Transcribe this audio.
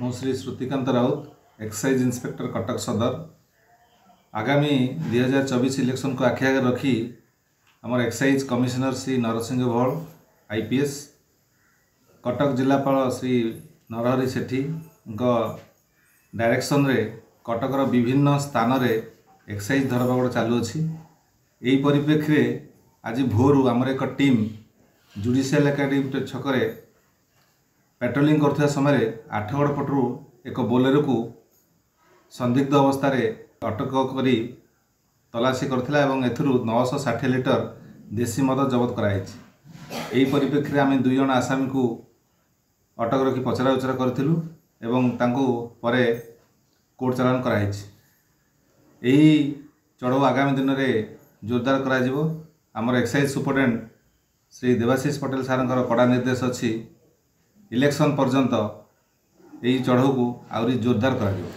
मु Shri श्रुतिकांत Raut excise inspector Cuttack सदर। आगामी 2024 इलेक्शन को आखि आगे रखी आमर एक्साइज कमिशनर श्री नरसिंह भोल आईपीएस, कटक जिलापाल श्री नरहरि सेठी डायरेक्शन रे कटकर विभिन्न स्थान रे एक्साइज धरपकड़ चालुअछि। यही परिप्रेक्षी आज भोरु आमर एक टीम जुडिशियल एकाडेमी छकरे पेट्रोलिंग करथिया समय आठगड़ पटरू एक बोलेरो को संदिग्ध अवस्था अटक करी तलाशी करथिला एवं एथुरु 960 लिटर देसी मद जबत कराई। यही परिप्रेक्षी आम 2 जन आसामी को अटक रखी पचरा उचरा करथिलु एवं तांको परे कोर्ट चालान कराई। यही चढ़ऊ आगामी दिन में जोरदार करा जिवो। आमर एक्साइज सुपरटेंडेंट श्री देवाशीष पटेल सारंकर कड़ा निर्देश अच्छी इलेक्शन पर्यंत यही चढ़ऊ को आउरी जोरदार करा जिवो।